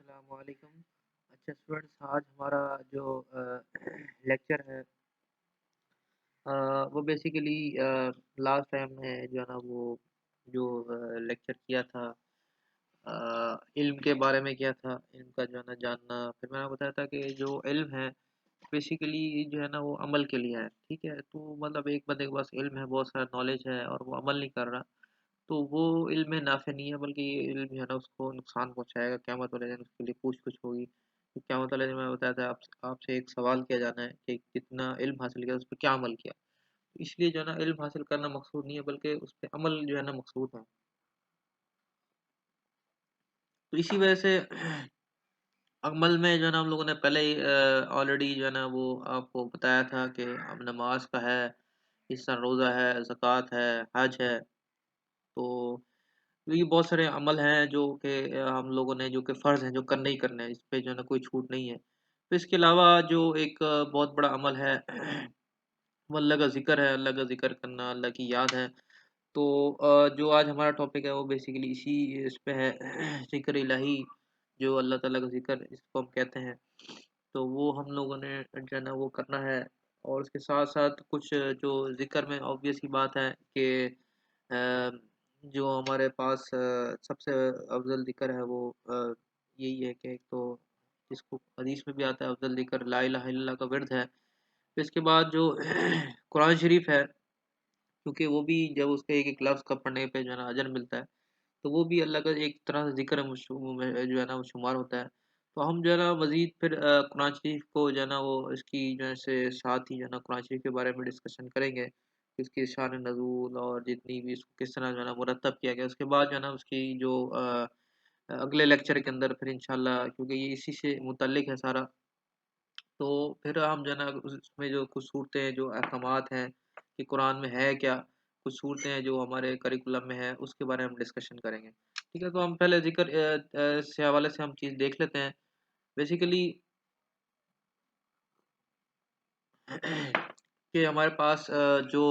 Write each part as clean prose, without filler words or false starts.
السلام علیکم۔ اچھا اسٹوڈنٹس، آج ہمارا جو لیکچر ہے وہ بیسیکلی لاسٹ ٹائم نے جو ہے نا وہ جو لیکچر کیا تھا علم کے بارے میں کیا تھا، علم کا جو ہے نا جاننا۔ پھر میں نے بتایا تھا کہ جو علم ہے بیسیکلی جو ہے نا وہ عمل کے لیے ہے، ٹھیک ہے؟ تو مطلب ایک بندے کے پاس علم ہے، بہت سارا نالج ہے اور وہ عمل نہیں کر رہا، تو وہ علم نافع نہیں ہے، بلکہ یہ علم جو ہے نا اس کو نقصان پہنچائے گا۔ قیامت والے دن اس کے لیے پوچھ گچھ ہوگی۔ تو قیامت والے دن میں بتایا تھا آپ سے ایک سوال کیا جانا ہے کہ کتنا علم حاصل کیا، اس پہ کیا عمل کیا۔ اس لیے جو ہے نا علم حاصل کرنا مقصود نہیں ہے، بلکہ اس پہ عمل جو ہے نا مقصود ہے۔ تو اسی وجہ سے عمل میں جو ہے نا ہم لوگوں نے پہلے ہی آلریڈی جو ہے نا وہ آپ کو بتایا تھا کہ اب نماز کا ہے، اس طرح روزہ ہے، زکوٰۃ ہے، حج ہے۔ تو یہ بہت سارے عمل ہیں جو کہ ہم لوگوں نے جو کہ فرض ہیں، جو کرنے ہی کرنے ہیں، اس پہ جو ہے نا کوئی چھوٹ نہیں ہے۔ تو اس کے علاوہ جو ایک بہت بڑا عمل ہے وہ اللہ کا ذکر ہے، اللہ کا ذکر کرنا، اللہ کی یاد ہے۔ تو جو آج ہمارا ٹاپک ہے وہ بیسیکلی اسی اس پہ ہے، ذکر الہی، جو اللہ تعالیٰ کا ذکر اس کو ہم کہتے ہیں۔ تو وہ ہم لوگوں نے جو ہے نا وہ کرنا ہے، اور اس کے ساتھ ساتھ کچھ جو ذکر میں obvious ہی بات ہے کہ جو ہمارے پاس سب سے افضل ذکر ہے وہ یہی ہے کہ ایک تو جس کو حدیث میں بھی آتا ہے، افضل ذکر لا الہ الا اللہ کا ورد ہے۔ پھر اس کے بعد جو قرآن شریف ہے، کیونکہ وہ بھی جب اس کے ایک ایک لفظ کا پڑھنے پہ جو ہے نا اجر ملتا ہے، تو وہ بھی اللہ کا ایک طرح سے ذکر میں جو ہے نا وہ شمار ہوتا ہے۔ تو ہم جو ہے نا مزید پھر قرآن شریف کو جو ہے نا وہ اس کی جو ہے سے ساتھ ہی جو ہے نا قرآن شریف کے بارے میں ڈسکشن کریں گے، اس کی شان نزول اور جتنی بھی اس کو کس طرح جو ہے نا مرتب کیا گیا۔ اس کے بعد جو ہے نا اس کی جو اگلے لیکچر کے اندر پھر انشاءاللہ، کیونکہ یہ اسی سے متعلق ہے سارا، تو پھر ہم جو ہے نا اس میں جو کچھ صورتیں، جو احکامات ہیں کہ قرآن میں ہے کیا، کچھ صورتیں ہیں جو ہمارے کریکولم میں ہے، اس کے بارے میں ہم ڈسکشن کریں گے، ٹھیک ہے؟ تو ہم پہلے ذکر سے حوالے سے ہم چیز دیکھ لیتے ہیں بیسیکلی کہ ہمارے پاس جو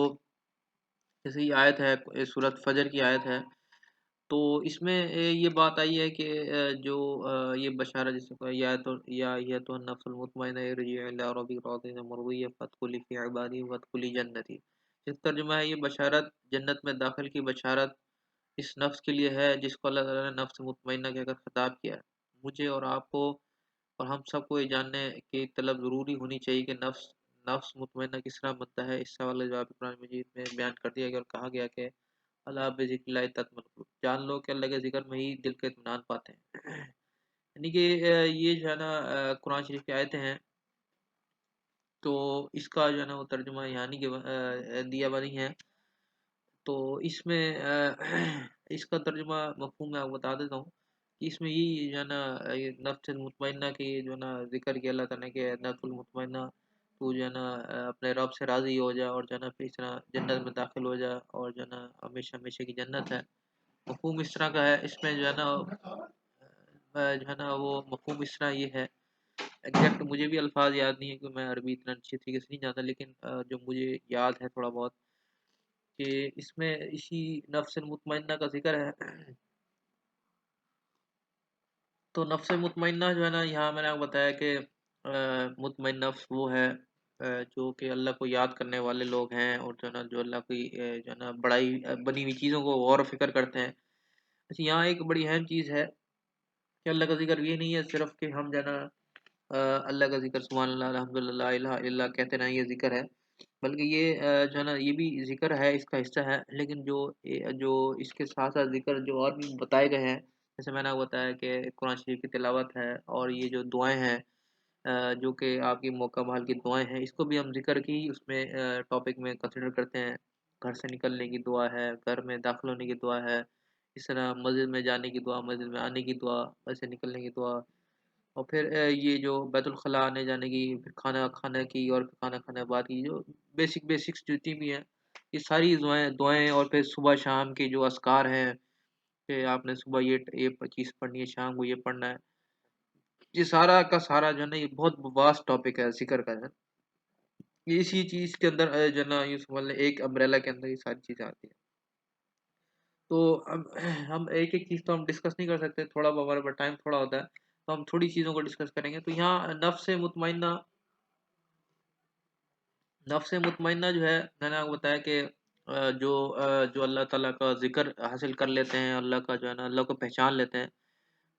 جیسے یہ آیت ہے، سورۃ فجر کی آیت ہے، تو اس میں یہ بات آئی ہے کہ جو یہ بشارت جس کو یا تو النفس المطمئنہ ارجعی الی ربک راضیہ مرضیہ فادخلی فی عبادی وادخلی جنتی۔ اس ترجمہ ہے، یہ بشارت جنت میں داخل کی بشارت اس نفس کے لیے ہے جس کو اللہ تعالیٰ نے نفس مطمئنہ کہہ کر خطاب کیا ہے۔ مجھے اور آپ کو اور ہم سب کو یہ جاننے کی طلب ضروری ہونی چاہیے کہ نفس مطمئنہ کس طرح بنتا ہے۔ اس سوال کا جواب قرآن مجید میں بیان کر دیا گیا اور کہا گیا کہ اللہ بذکر اللہ تطمئن القلوب، جان لو کہ اللہ کے ذکر میں ہی دل کا اطمینان پاتے ہیں۔ یعنی کہ یہ جو ہے نا قرآن شریف کی آیتیں ہیں، تو اس کا جو ہے نا وہ ترجمہ یعنی کہ دیا بنی ہے۔ تو اس میں اس کا ترجمہ مفہوم میں آپ کو بتا دیتا ہوں کہ اس میں یہ جو ہے نا یہ نفس المطمئنہ کی جو ہے نا ذکر کیا اللہ تعالیٰ نے کہ نفس المطمئنہ تو جو ہے نا اپنے رب سے راضی ہو جا، اور جو ہے نا پھر اس طرح جنت میں داخل ہو جا، اور جو ہے نا ہمیشہ ہمیشہ کی جنت ہے۔ مفہوم اس طرح کا ہے، اس میں جو ہے نا جو ہے نا وہ مفہوم اس طرح یہ ہے، ایگزیکٹ مجھے بھی الفاظ یاد نہیں ہے کہ میں عربی اتنا اچھی طریقے سے نہیں جانتا، لیکن جو مجھے یاد ہے تھوڑا بہت کہ اس میں اسی نفس مطمئنہ کا ذکر ہے۔ تو نفس مطمئنہ جو ہے نا یہاں میں نے آپ کو بتایا کہ مطمئن نفس وہ ہے جو کہ اللہ کو یاد کرنے والے لوگ ہیں، اور جو ہے نا جو اللہ کی جو ہے نا بڑائی بنی ہوئی چیزوں کو غور و فکر کرتے ہیں۔ اچھا، یہاں ایک بڑی اہم چیز ہے کہ اللہ کا ذکر یہ نہیں ہے صرف کہ ہم جو ہے نا اللہ کا ذکر سبحان اللہ الحمد للہ الہ الا اللہ کہتے رہیں، یہ ذکر ہے، بلکہ یہ جو ہے نا یہ بھی ذکر ہے، اس کا حصہ ہے، لیکن جو اس کے ساتھ ساتھ ذکر جو اور بھی بتائے گئے ہیں، جیسے میں نے آپ کو بتایا کہ قرآن شریف کی تلاوت ہے، اور یہ جو دعائیں ہیں جو کہ آپ کی موقع بحال کی دعائیں ہیں، اس کو بھی ہم ذکر کی اس میں ٹاپک میں کنسیڈر کرتے ہیں۔ گھر سے نکلنے کی دعا ہے، گھر میں داخل ہونے کی دعا ہے، اس طرح مسجد میں جانے کی دعا، مسجد میں آنے کی دعا، گھر سے نکلنے کی دعا، اور پھر یہ جو بیت الخلاء آنے جانے کی، پھر کھانا کھانے کی، اور پھر کھانا کھانے کے بعد کی جو بیسکس جتنی بھی ہیں، یہ ساری دعائیں، اور پھر صبح شام کے جو اذکار ہیں کہ آپ نے صبح یہ چیز پڑھنی ہے، شام کو یہ پڑھنا ہے، یہ سارا کا سارا جو ہے نا یہ بہت واسٹ ٹاپک ہے ذکر کا، ہے یہ اسی چیز کے اندر جو ہے نا یوں سمجھ لیں ایک امبریلا کے اندر یہ ساری چیزیں آتی ہیں۔ تو ہم ایک ایک چیز تو ہم ڈسکس نہیں کر سکتے، تھوڑا ہمارے پاس ٹائم تھوڑا ہوتا ہے، تو ہم تھوڑی چیزوں کو ڈسکس کریں گے. تو یہاں نفس مطمئنہ جو ہے میں نے آپ کو بتایا کہ جو اللہ تعالیٰ کا ذکر حاصل کر لیتے ہیں، اللہ کا جو ہے نا اللہ کو پہچان لیتے ہیں،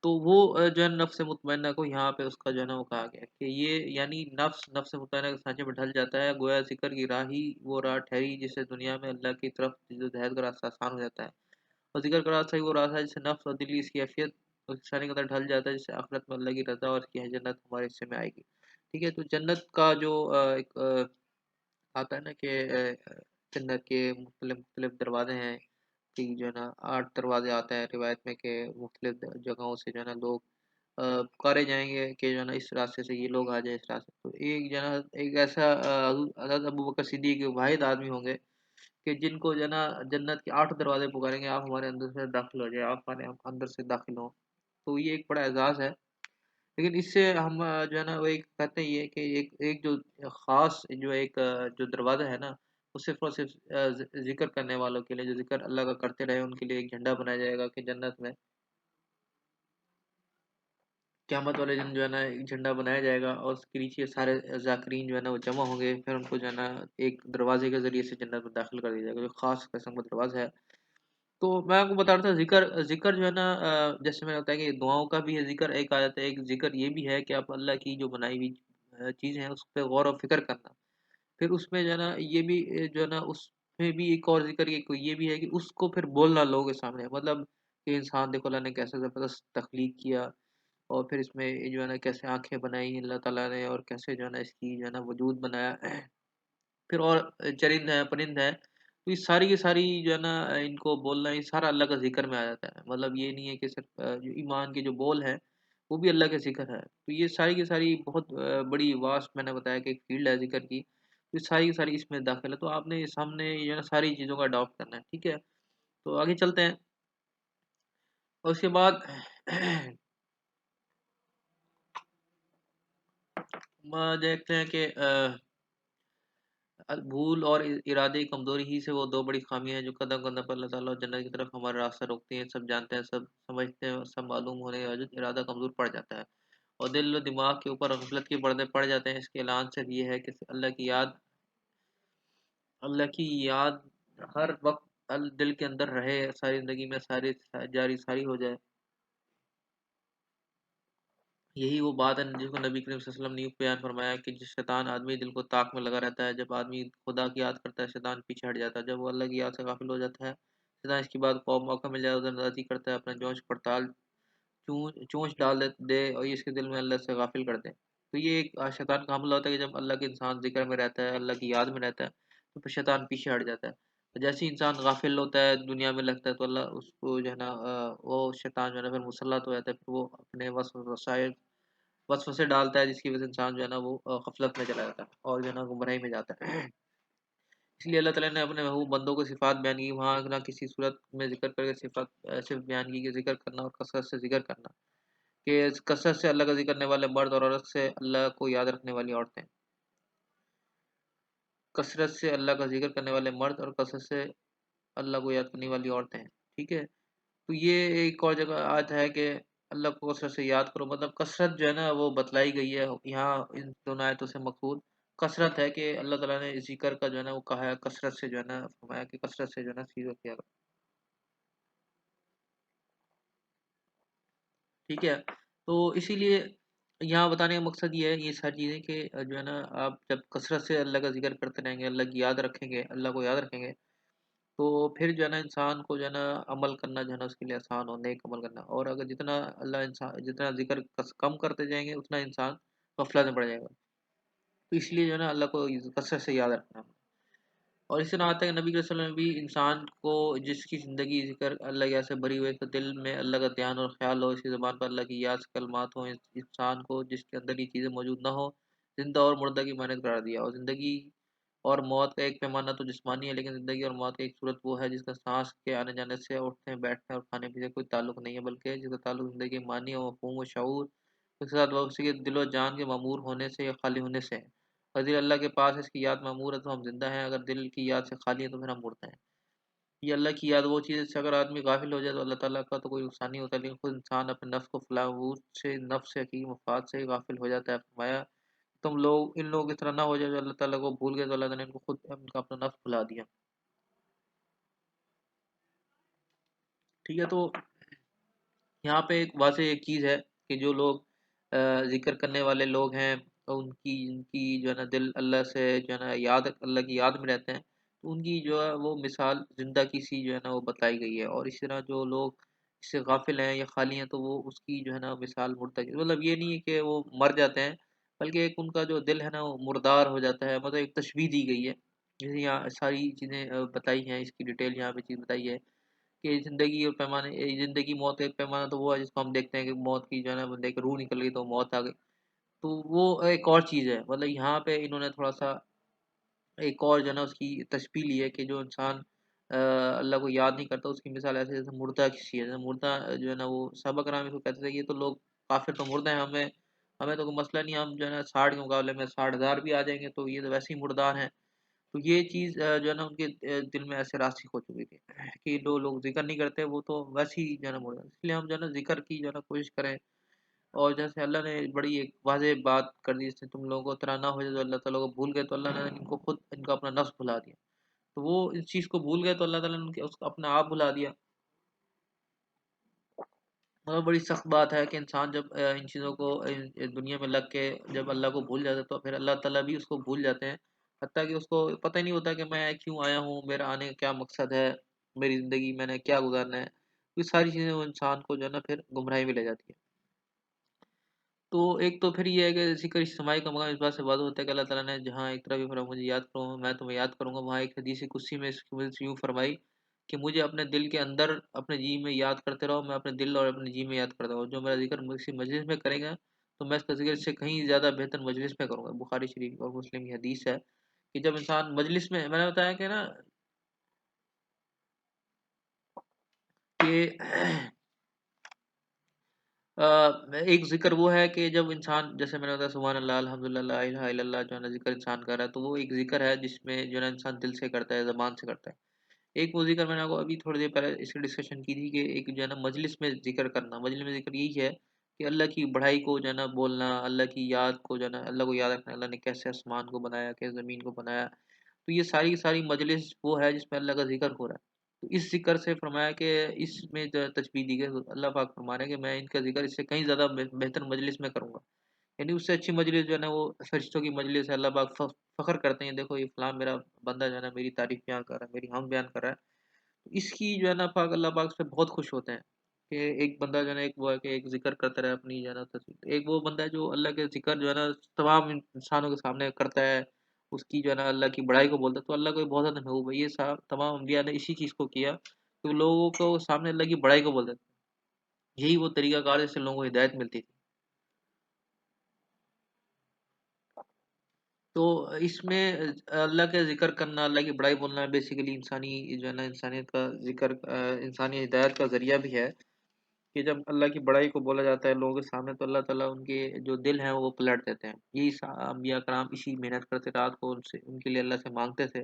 تو وہ جو ہے نفس مطمئنہ کو یہاں پہ اس کا جو ہے نا وہ کہا گیا کہ یہ یعنی نفس مطمئنہ کے سانچے میں ڈھل جاتا ہے، گویا ذکر کی راہ ہی وہ راہ ٹھہری جسے دنیا میں اللہ کی طرف جدوجہد کا راستہ آسان ہو جاتا ہے، اور ذکر کا راستہ ہی وہ راستہ ہے جسے نفس اور دلی اس کی حیثیت اس نشانی کے اندر ڈھل جاتا ہے، جسے آخرت میں اللہ کی رضا اور اس کی جنت ہمارے حصے میں آئے گی. ٹھیک ہے. تو جنت کا جو ایک آتا ہے نا کہ جنت کے مختلف مختلف دروازے ہیں کہ جو ہے نا 8 دروازے آتے ہیں روایت میں کہ مختلف جگہوں سے جو ہے نا لوگ پکارے جائیں گے کہ جو ہے نا اس راستے سے یہ لوگ آ جائیں اس راستے. تو ایک جو ہے نا ایک ایسا حضرت ابوبکر صدیق کے واحد آدمی ہوں گے کہ جن کو جو ہے نا جنت کے 8 دروازے پکاریں گے، آپ ہمارے اندر سے داخل ہو جائے، آپ ہمارے اندر سے داخل ہوں. تو یہ ایک بڑا اعزاز ہے. لیکن اس سے ہم جو ہے نا وہ ایک کہتے ہیں یہ کہ ایک جو خاص جو ایک جو دروازہ ہے نا وہ صرف اور صرف ذکر کرنے والوں کے لیے، جو ذکر اللہ کا کرتے رہے ان کے لیے ایک جھنڈا بنایا جائے گا کہ جنت میں قیامت والے دن جو ہے نا ایک جھنڈا بنایا جائے گا، اور اس کے نیچے سارے ذاکرین جو ہے نا وہ جمع ہوں گے، پھر ان کو جو ہے نا ایک دروازے کے ذریعے سے جنت میں داخل کر دیا جائے گا، جو خاص قسم کا دروازہ ہے. تو میں آپ کو بتا رہا تھا ذکر جو ہے نا جیسے میں نے بتایا کہ دعاؤں کا بھی ہے ذکر، ایک عادت ہے، ایک ذکر یہ بھی ہے کہ آپ اللہ کی جو بنائی ہوئی چیزیں ہیں اس پہ غور و فکر کرنا. پھر اس میں جو ہے نا یہ بھی جو ہے نا اس میں بھی ایک اور ذکر یہ بھی ہے کہ اس کو پھر بولنا لوگوں کے سامنے، مطلب کہ انسان دیکھو اللہ نے کیسے زبردست تخلیق کیا، اور پھر اس میں جو ہے نا کیسے آنکھیں بنائی اللہ تعالیٰ نے، اور کیسے جو ہے نا اس کی جو ہے نا وجود بنایا، پھر اور چرند ہے پرند ہے. تو یہ ساری کی ساری جو ہے نا ان کو بولنا یہ سارا اللہ کا ذکر میں آ جاتا ہے. مطلب یہ نہیں ہے کہ صرف جو ایمان کے جو بول ہیں وہ بھی اللہ کے ذکر ہے. تو یہ ساری کی ساری بہت بڑی واسٹ میں نے بتایا کہ ایک فیلڈ ہے ذکر کی، تو یہ ساری کی ساری اس میں داخل ہے. تو آپ نے سامنے جو ہے نا ساری چیزوں کا اڈاپٹ کرنا ہے. ٹھیک ہے. تو آگے چلتے ہیں. اور اس کے بعد دیکھتے ہیں کہ بھول اور ارادے کی کمزوری ہی سے وہ دو بڑی خامیاں ہیں جو قدم قدم پر اللہ تعالیٰ اور جنت کی طرف ہمارا راستہ روکتی ہیں. سب جانتے ہیں، سب سمجھتے ہیں، سب معلوم ہونے کے باوجود ارادہ کمزور پڑ جاتا ہے اور دل و دماغ کے اوپر غفلت کے پردے پڑ جاتے ہیں. اس کے اعلان سے یہ ہے کہ اللہ کی یاد ہر وقت دل کے اندر رہے، ساری زندگی میں ساری جاری ساری ہو جائے. یہی وہ بات ہے جس کو نبی کریم صلی اللہ علیہ وسلم نے بیان فرمایا کہ جس شیطان آدمی دل کو طاق میں لگا رہتا ہے، جب آدمی خدا کی یاد کرتا ہے شیطان پیچھے ہٹ جاتا ہے، جب وہ اللہ کی یاد سے غافل ہو جاتا ہے شیطان اس کی بات کو موقع مل جائے ادھر اندازی کرتا ہے، اپنا جوش پڑتال چونچ ڈال دے اور اس کے دل میں اللہ سے غافل کر دے. تو یہ ایک شیطان کا حملہ ہوتا ہے کہ جب اللہ کے انسان ذکر میں رہتا ہے، اللہ کی یاد میں رہتا ہے، تو پھر شیطان پیچھے ہٹ جاتا ہے. جیسے ہی انسان غافل ہوتا ہے دنیا میں لگتا ہے تو اللہ اس کو جو ہے نا وہ شیطان جو ہے نا پھر مسلط ہو جاتا ہے، پھر وہ اپنے وسائل وسوسے ڈالتا ہے جس کی وجہ سے انسان جو ہے نا وہ غفلت میں چلا جاتا ہے اور جو ہے نا گمراہی میں جاتا ہے. اس لیے اللہ تعالیٰ نے اپنے محبوب بندوں کو صفات بیان کی، وہاں نہ کسی صورت میں ذکر کر کے صفات صرف بیان کی کہ ذکر کرنا اور کثرت سے ذکر کرنا، کہ کثرت سے اللہ کا ذکر کرنے والے مرد اور عورت سے اللہ کو یاد رکھنے والی عورتیں. کثرت سے اللہ کا ذکر کرنے والے مرد اور کثرت سے اللہ کو یاد کرنے والی عورتیں. ٹھیک ہے. تو یہ ایک اور جگہ آیت ہے کہ اللہ کو کثرت سے یاد کرو، مطلب کثرت جو ہے نا وہ بتلائی گئی ہے یہاں ان دونوں آیتوں سے. مقصود کثرت ہے کہ اللہ تعالیٰ نے ذکر کا جو ہے نا وہ کہا ہے کثرت سے جو ہے نا فرمایا کہ کثرت سے جو ہے نا چیزوں کیا کرو. ٹھیک ہے. تو اسی لیے یہاں بتانے کا مقصد یہ ہے یہ ساری چیزیں کہ جو ہے نا آپ جب کثرت سے اللہ کا ذکر کرتے رہیں گے، اللہ کی یاد رکھیں گے، اللہ کو یاد رکھیں گے، تو پھر جو ہے نا انسان کو جو ہے نا عمل کرنا جو ہے نا اس کے لیے آسان ہو، نیک عمل کرنا. اور اگر جتنا اللہ انسان جتنا ذکر کم کرتے جائیں گے اتنا انسان غفلت میں پڑ جائے گا. تو اس لیے جو ہے نا اللہ کو کثرت سے یاد رکھنا. اور اس طرح آتا ہے کہ نبی صلی اللہ علیہ وسلم بھی انسان کو جس کی زندگی ذکر اللہ کی یاد سے بھری ہوئی، تو دل میں اللہ کا دھیان اور خیال ہو، اس کی زبان پر اللہ کی یاد سے کلمات ہوں، انسان کو جس کے اندر یہ چیزیں موجود نہ ہو زندہ اور مردہ کی مانند قرار دیا. اور زندگی اور موت کا ایک پیمانہ تو جسمانی ہے، لیکن زندگی اور موت کی ایک صورت وہ ہے جس کا سانس کے آنے جانے سے، اٹھنے بیٹھنے اور کھانے پینے سے کوئی تعلق نہیں ہے، بلکہ جس کا تعلق زندگی معنی و مفہوم و شعور اس کے ساتھ اسی کے دل و جان کے معمور ہونے سے یا خالی ہونے سے ہے. اور دل اللہ کے پاس اس کی یاد معمور ہے تو ہم زندہ ہیں، اگر دل کی یاد سے خالی ہے تو پھر ہم مردہ ہیں. یہ اللہ کی یاد وہ چیز ہے، سے اگر آدمی غافل ہو جائے تو اللہ تعالیٰ کا تو کوئی نقصان نہیں ہوتا، لیکن خود انسان اپنے نفس کو فلاح سے، نفس سے، حقیقی مفاد سے غافل ہو جاتا ہے۔ فرمایا تم لوگ ان لوگوں کی طرح نہ ہو جائے جو اللہ تعالیٰ کو بھول گئے تو اللہ تعالیٰ نے ان کو خود ان کا اپنا نفس بھلا دیا۔ ٹھیک ہے، تو یہاں پہ ایک واضح ایک چیز ہے کہ جو لوگ ذکر کرنے والے لوگ ہیں، ان کی جو ہے نا دل اللہ سے جو ہے نا یاد، اللہ کی یاد میں رہتے ہیں، تو ان کی جو ہے وہ مثال زندہ کی سی جو ہے نا وہ بتائی گئی ہے، اور اسی طرح جو لوگ اس سے غافل ہیں یا خالی ہیں تو وہ اس کی جو ہے نا مثال مردہ کی، مطلب یہ نہیں ہے کہ وہ مر جاتے ہیں، بلکہ ایک ان کا جو دل ہے نا وہ مردار ہو جاتا ہے، مطلب ایک تشبیہ دی گئی ہے، جیسے یہاں ساری چیزیں بتائی ہیں، اس کی ڈیٹیل یہاں پہ چیز بتائی ہے کہ زندگی اور پیمانے، زندگی موت کا ایک پیمانہ تو وہ ہے جس کو ہم دیکھتے ہیں کہ موت کی جو ہے نا بندے کی روح نکل گئی تو موت آ گئی، تو وہ ایک اور چیز ہے، مطلب یہاں پہ انہوں نے تھوڑا سا ایک اور جو ہے نا اس کی تشبیہ لی ہے کہ جو انسان اللہ کو یاد نہیں کرتا اس کی مثال ایسے جیسے مردہ کسی ہے، جیسے مردہ جو ہے نا وہ صحابہ کرام اس کو کہتے تھے، یہ تو لوگ کافر تو مردہ ہیں، ہمیں تو کوئی مسئلہ نہیں، ہم جو ہے نا 60 کے مقابلے میں 60,000 بھی آ جائیں گے تو یہ تو ویسے ہی مردار ہیں، تو یہ چیز جو ہے نا ان کے دل میں ایسے راسخ ہو چکی تھی کہ جو لوگ ذکر نہیں کرتے وہ تو ویسے ہی جو ہے نا مردار، اس لیے ہم جو ہے نا ذکر کی جو ہے نا کوشش کریں، اور جیسے اللہ نے بڑی ایک واضح بات کر دی، جس سے تم لوگوں کو طرح نہ ہو جائے تو اللہ تعالیٰ کو بھول گئے تو اللہ نے ان کو خود ان کا اپنا نفس بھلا دیا، تو وہ اس چیز کو بھول گئے تو اللہ تعالیٰ نے اس کو اپنا آپ بھلا دیا۔ مطلب بڑی سخت بات ہے کہ انسان جب ان چیزوں کو دنیا میں لگ کے جب اللہ کو بھول جاتا ہے تو پھر اللہ تعالیٰ بھی اس کو بھول جاتے ہیں، حتیٰ کہ اس کو پتہ ہی نہیں ہوتا کہ میں کیوں آیا ہوں، میرا آنے کا کیا مقصد ہے، میری زندگی میں نے کیا گزارنا ہے، یہ ساری چیزیں وہ انسان کو جو ہے نا پھر گمراہی میں لے جاتی ہے۔ تو ایک تو پھر یہ ہے کہ ذکر اجتماعی کا مقام اس بات سے واضح ہوتا ہے کہ اللہ تعالیٰ نے جہاں ایک طرف بھی فرمایا مجھے یاد کرو میں تمہیں یاد کروں گا، وہاں ایک حدیث قدسی میں اس کی مدد سے یوں فرمائی کہ مجھے اپنے دل کے اندر اپنے جی میں یاد کرتے رہو، میں اپنے دل اور اپنے جی میں یاد کرتا ہوں، جو میرا ذکر کسی مجلس میں کرے گا تو میں اس کا ذکر اس سے کہیں زیادہ بہتر مجلس میں کروں گا۔ بخاری شریف اور مسلم کی حدیث ہے کہ جب انسان مجلس میں نے بتایا کہ نا کہ ایک ذکر وہ ہے کہ جب انسان جیسے میں نے بتایا سبحان اللہ الحمدللہ لا الہ الا اللہ جو ہے نا ذکر انسان کر رہا ہے تو وہ ایک ذکر ہے جس میں جو ہے نا انسان دل سے کرتا ہے، زبان سے کرتا ہے۔ ایک وہ ذکر میں نے آپ کو ابھی تھوڑی دیر پہلے اس کی ڈسکشن کی تھی کہ ایک جو ہے نا مجلس میں ذکر کرنا، مجلس میں ذکر یہی ہے کہ اللہ کی بڑائی کو جو ہے نا بولنا، اللہ کی یاد کو جو ہے نا اللہ کو یاد رکھنا، اللہ نے کیسے آسمان کو بنایا، کیسے زمین کو بنایا، تو یہ ساری کی ساری مجلس وہ ہے جس میں اللہ کا ذکر ہو رہا ہے، تو اس ذکر سے فرمایا کہ اس میں جو تشبیہ دی گئی اللہ پاک فرما رہے ہیں کہ میں ان کا ذکر اس سے کہیں زیادہ بہتر مجلس میں کروں گا، یعنی اس سے اچھی مجلس جو ہے نا وہ فرشتوں کی مجلس ہے، اللہ پاک فخر کرتے ہیں دیکھو یہ فلاں میرا بندہ جو ہے نا میری تعریف بیان کر رہا ہے، میری ہم بیان کر رہا ہے، تو اس کی جو ہے نا پاک اللہ پاک سے بہت خوش ہوتے ہیں کہ ایک بندہ جو ہے نا ایک وہ ہے کہ ایک ذکر کرتا رہے اپنی جو ہے نا تصویر، ایک وہ بندہ ہے جو اللہ کے ذکر جو ہے نا تمام انسانوں کے سامنے کرتا ہے، اس کی جو ہے نا اللہ کی بڑائی کو بولتا ہے تو اللہ کو بہت زیادہ محبوب ہے، یہ تمام انبیاء نے اسی چیز کو کیا کہ لوگوں کو سامنے اللہ کی بڑائی کو بولتے تھے، یہی وہ طریقہ کار جس سے لوگوں کو ہدایت ملتی تھی۔ تو اس میں اللہ کا ذکر کرنا، اللہ کی بڑائی بولنا بیسیکلی انسانی جو ہے نا انسانیت کا ذکر، انسانی ہدایت کا ذریعہ بھی ہے کہ جب اللہ کی بڑائی کو بولا جاتا ہے لوگوں کے سامنے تو اللہ تعالیٰ ان کے جو دل ہیں وہ پلٹ دیتے ہیں، یہی انبیاء کرام اسی محنت کرتے رات کو ان کے لیے اللہ سے مانگتے تھے،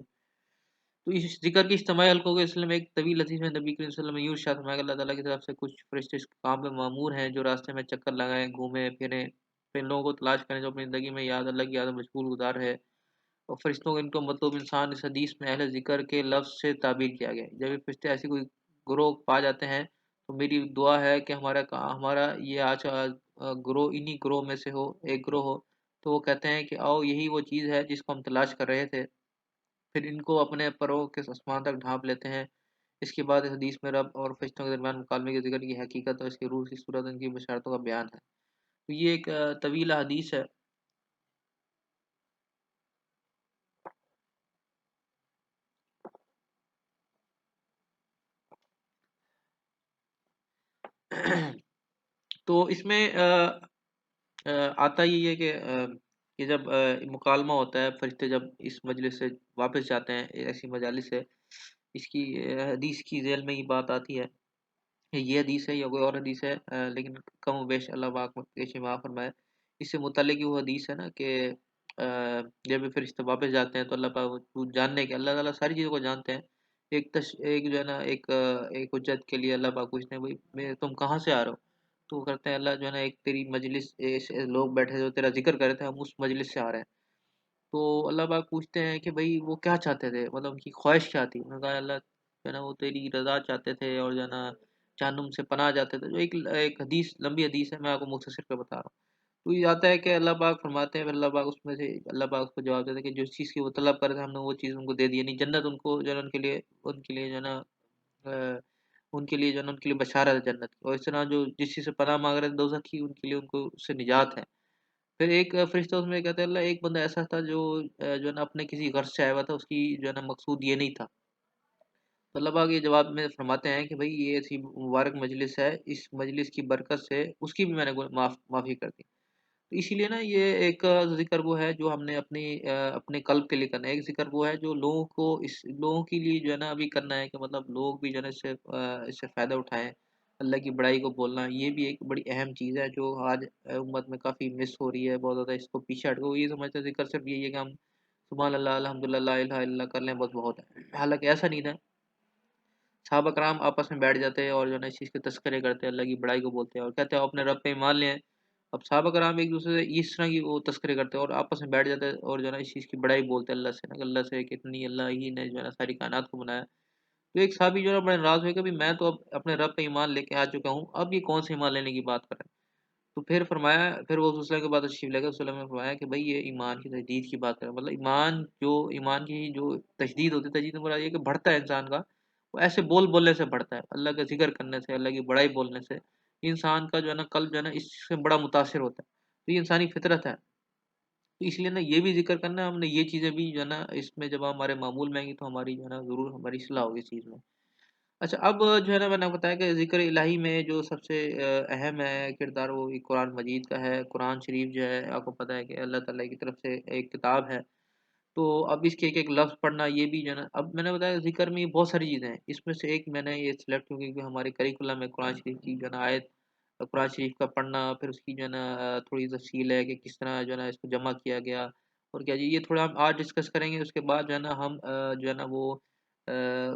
تو اس ذکر کی اجتماعی حلقوں کے سلسلے میں ایک طویل حدیث میں نبی کریم صلی اللہ علیہ وسلم نے یوں ارشاد فرمایا کہ اللہ تعالیٰ کی طرف سے کچھ فرشتے اس کام میں مامور ہیں جو راستے میں چکر لگائیں، گھومیں پھریں، پھر لوگوں کو تلاش کریں جو اپنی زندگی میں یاد اللہ کی یاد میں مشغول گزار ہے، اور فرشتوں کا ان کو مطلب انسان اس حدیث میں اہل ذکر کے لفظ سے تعبیر کیا گیا ہے، جب یہ فرشتے ایسی کوئی گروہ پا جاتے ہیں تو میری دعا ہے کہ ہمارا یہ آج گروہ انہی گروہ میں سے ہو، ایک گروہ ہو، تو وہ کہتے ہیں کہ آؤ یہی وہ چیز ہے جس کو ہم تلاش کر رہے تھے، پھر ان کو اپنے پروں کے آسمان تک ڈھانپ لیتے ہیں۔ اس کے بعد اس حدیث میں رب اور فرشتوں کے درمیان مکالمے کے ذکر کی حقیقت اور اس کی روح کی صورت ان کی بشارتوں کا بیان ہے، تو یہ ایک طویل حدیث ہے۔ تو اس میں آتا یہ ہے کہ جب مکالمہ ہوتا ہے، فرشتے جب اس مجلس سے واپس جاتے ہیں ایسی مجالس سے، اس کی حدیث کی ذیل میں یہ بات آتی ہے، یہ حدیث ہے یا کوئی اور حدیث ہے، لیکن کم و بیش اللہ پاک بیش معاف فرمائے، اس سے متعلق وہ حدیث ہے نا کہ جب یہ فرشتے واپس جاتے ہیں تو اللہ پاک وہ جاننے کے اللہ تعالیٰ ساری چیزوں کو جانتے ہیں، ایک جو ہے نا ایک حجت کے لیے اللہ پاک پوچھتے ہیں بھائی تم کہاں سے آ رہے ہو؟ تو وہ کرتے ہیں اللہ جو ہے نا ایک تیری مجلس لوگ بیٹھے جو تیرا ذکر کر رہے تھے ہم اس مجلس سے آ رہے ہیں. تو اللہ پاک پوچھتے ہیں کہ بھائی وہ کیا چاہتے تھے، مطلب ان کی خواہش کیا تھی؟ انہوں نے کہا اللہ جو ہے نا وہ تیری رضا چاہتے تھے اور جو ہے نا جہنم سے پناہ چاہتے تھے. جو ایک حدیث، لمبی حدیث ہے، میں آپ کو مختصر پہ بتا رہا ہوں. تو یہ آتا ہے کہ اللہ پاک فرماتے ہیں، پھر اللہ پاک اس میں سے اللہ پاک اس کو جواب دیتے ہیں کہ جس چیز کی وہ طلب کر رہے تھے ہم نے وہ چیز ان کو دے دی، یعنی جنت ان کو جو ہے نا ان کے لیے جو ہے نا ان کے لیے جو ہے نا ان کے لیے بشارت ہے جنت کی. اور اس طرح جو جس چیز سے پناہ مانگ رہے تھے دوزخ کی، ان کے لیے ان کو اس سے نجات ہے. پھر ایک فرشتہ اس میں کہتا ہے اللہ ایک بندہ ایسا تھا جو ہے نا اپنے کسی غرض سے آیا ہوا تھا، اس کی جو ہے نا مقصود یہ نہیں تھا. تو اللہ پاک یہ جواب میں فرماتے ہیں کہ بھائی یہ ایسی مبارک مجلس ہے، اس مجلس کی برکت سے اس کی بھی میں نے معافی کر دی. تو اسی لیے نا یہ ایک ذکر وہ ہے جو ہم نے اپنے قلب کے لیے کرنا ہے. ایک ذکر وہ ہے جو لوگوں کے لیے جو ہے نا ابھی کرنا ہے کہ مطلب لوگ بھی جو ہے نا اس سے فائدہ اٹھائیں. اللہ کی بڑائی کو بولنا یہ بھی ایک بڑی اہم چیز ہے جو آج امت میں کافی مس ہو رہی ہے. بہت زیادہ اس کو پیچھے ہٹ گئے. یہ سمجھتے ہیں ذکر صرف یہی ہے کہ ہم سبحان اللہ الحمد للہ لا الہ الا اللہ کر لیں بس بہت ہے. حالانکہ ایسا نہیں تھا. صحابہ کرام آپس میں بیٹھ جاتے ہیں اور جو ہے نا اس چیز کے تذکرے کرتے ہیں، اللہ کی بڑائی کو بولتے ہیں اور کہتے ہیں اپنے رب پہ ایمان لے آئیں. اب صحابہ کرام ایک دوسرے سے اس طرح کی وہ تذکرے کرتے ہیں اور آپس میں بیٹھ جاتے ہیں اور جو ہے نا اس چیز کی بڑائی بولتے ہیں اللہ سے کہ اتنی اللہ ہی نے جو ہے نا ساری کائنات کو بنایا. تو ایک صحابی جو ہے نا بڑے ناراض ہوئے کہ بھی میں تو اب اپنے رب پہ ایمان لے کے آ چکا ہوں، اب یہ کون سے ایمان لینے کی بات کر رہے ہیں؟ تو پھر وہ دوسرے کے بعد تشریف لے گئے. اس وسلم نے فرمایا کہ بھائی یہ ایمان کی تجدید کی بات کریں، مطلب ایمان کی جو تجدید ہوتی ہے، تجدید میں مراد یہ ہے کہ بڑھتا ہے انسان کا. وہ ایسے بولنے سے بڑھتا ہے، اللہ کا ذکر کرنے سے، اللہ کی بڑائی بولنے سے انسان کا جو ہے نا قلب جو ہے نا اس سے بڑا متاثر ہوتا ہے. تو یہ انسانی فطرت ہے. تو اس لیے نا یہ بھی ذکر کرنا ہے ہم نے، یہ چیزیں بھی جو ہے نا اس میں جب ہمارے معمول میں آئیں گی تو ہماری جو ہے نا ضرور ہماری اصلاح ہوگی اس چیز میں. اچھا اب جو ہے نا میں نے بتایا کہ ذکر الہی میں جو سب سے اہم ہے کردار وہ قرآن مجید کا ہے. قرآن شریف جو ہے آپ کو پتہ ہے کہ اللہ تعالیٰ کی طرف سے ایک کتاب ہے. تو اب اس کے ایک ایک لفظ پڑھنا یہ بھی جو ہے نا، اب میں نے بتایا ذکر میں بہت ساری چیزیں ہیں. اس میں سے ایک میں نے یہ سلیکٹ کی کہ ہمارے کریکولم میں قرآن شریف کی جو ہے نا آیت، قرآن شریف کا پڑھنا، پھر اس کی جو ہے نا تھوڑی تفصیل ہے کہ کس طرح جو ہے نا اس کو جمع کیا گیا اور کیا جی یہ تھوڑا ہم آج ڈسکس کریں گے. اس کے بعد جو ہے نا ہم جو ہے نا وہ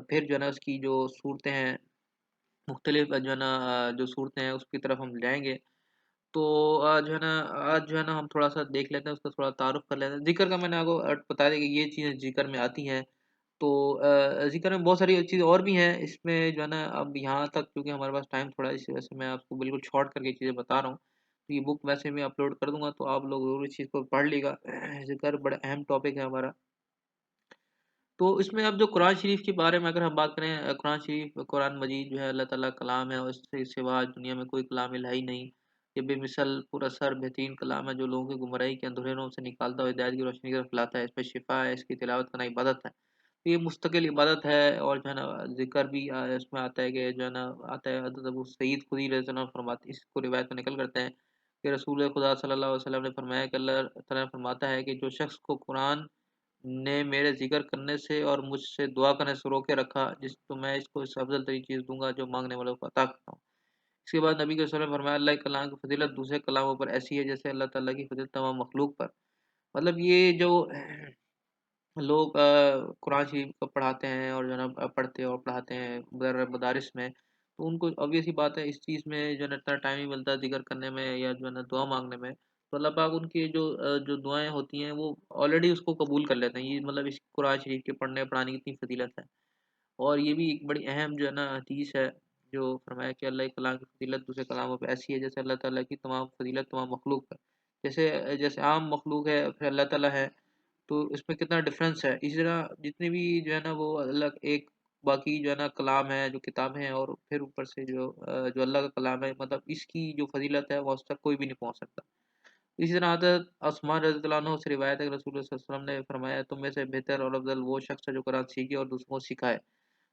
پھر جو ہے نا اس کی جو صورتیں ہیں مختلف جو ہے نا جو صورتیں ہیں اس کی طرف ہم جائیں گے. تو آج جو ہے نا ہم تھوڑا سا دیکھ لیتے ہیں، اس کا تھوڑا تعارف کر لیتے ہیں. ذکر کا میں نے آپ کو بتا دیا کہ یہ چیزیں ذکر میں آتی ہیں. تو ذکر میں بہت ساری چیزیں اور بھی ہیں اس میں جو ہے نا. اب یہاں تک کیونکہ ہمارے پاس ٹائم تھوڑا ہے اس وجہ سے میں آپ کو بالکل شارٹ کر کے چیزیں بتا رہا ہوں. تو یہ بک ویسے میں اپلوڈ کر دوں گا تو آپ لوگ ضرور اس چیز کو پڑھ لیے گا. ذکر بڑا اہم ٹاپک ہے ہمارا. تو اس میں اب جو قرآن شریف کے بارے میں اگر ہم بات کریں، قرآن شریف قرآن مجید جو ہے اللہ تعالیٰ کا کلام ہے اور اس سے سوا دنیا میں کوئی کلام الہی نہیں. یہ بے مثل پر اثر بہترین کلام ہے جو لوگوں کی گمراہی کے اندھیروں سے نکالتا ہوا ہدایت کی روشنی کی طرف لاتا ہے. اس میں شفا ہے، اس کی تلاوت کرنا عبادت ہے. تو یہ مستقل عبادت ہے. اور جو ہے نا ذکر بھی اس میں آتا ہے کہ جو ہے نا آتا ہے حضرت ابو سعید خدری رضی اللہ عنہ فرماتے، اس کو روایت میں نقل کرتے ہیں کہ رسول خدا صلی اللہ علیہ وسلم نے فرمایا کہ اللہ تعالیٰ نے فرماتا ہے کہ جو شخص کو قرآن نے میرے ذکر کرنے سے اور مجھ سے دعا کرنے سے روکے رکھا تو میں اس کو اس سے افضل ترین چیز دوں گا جو مانگنے والوں کو عطا کرتا ہوں. اس کے بعد نبی کے وسلم نے فرمایا اللہ کے کلام کی فضیلت دوسرے کلاموں پر ایسی ہے جیسے اللہ تعالیٰ کی فضیلت تمام مخلوق پر. مطلب یہ جو لوگ قرآن شریف کو پڑھاتے ہیں اور جو ہے نا پڑھتے اور پڑھاتے ہیں مدارس میں، تو ان کو obvious ہی بات ہے اس چیز میں جو ہے نا اتنا ٹائم نہیں ملتا ذکر کرنے میں یا جو ہے نا دعا مانگنے میں. تو اللہ پاک ان کی جو دعائیں ہوتی ہیں وہ آلریڈی اس کو قبول کر لیتے ہیں. یہ مطلب اس قرآن شریف کے پڑھنے پڑھانے کی اتنی فضیلت ہے. اور یہ بھی ایک بڑی اہم جو ہے نا حدیث ہے جو فرمایا کہ اللہ کے کلام کی فضیلت دوسرے کلاموں پہ ایسی ہے جیسے اللہ تعالیٰ کی تمام فضیلت تمام مخلوق پر. جیسے عام مخلوق ہے پھر اللہ تعالیٰ ہے، تو اس میں کتنا ڈفرینس ہے. اسی طرح جتنے بھی جو ہے نا وہ اللہ ایک باقی جو ہے نا کلام ہے جو کتابیں ہیں اور پھر اوپر سے جو اللہ کا کلام ہے، مطلب اس کی جو فضیلت ہے وہ اس تک کوئی بھی نہیں پہنچ سکتا. اسی طرح حضرت عثمان رضی اللہ عنہ سے روایت ہے کہ رسول اللہ صلی اللہ علیہ وسلم نے فرمایا تم میں سے بہتر اور افضل وہ شخص ہے جو قرآن سیکھے اور دوسروں کو سکھائے.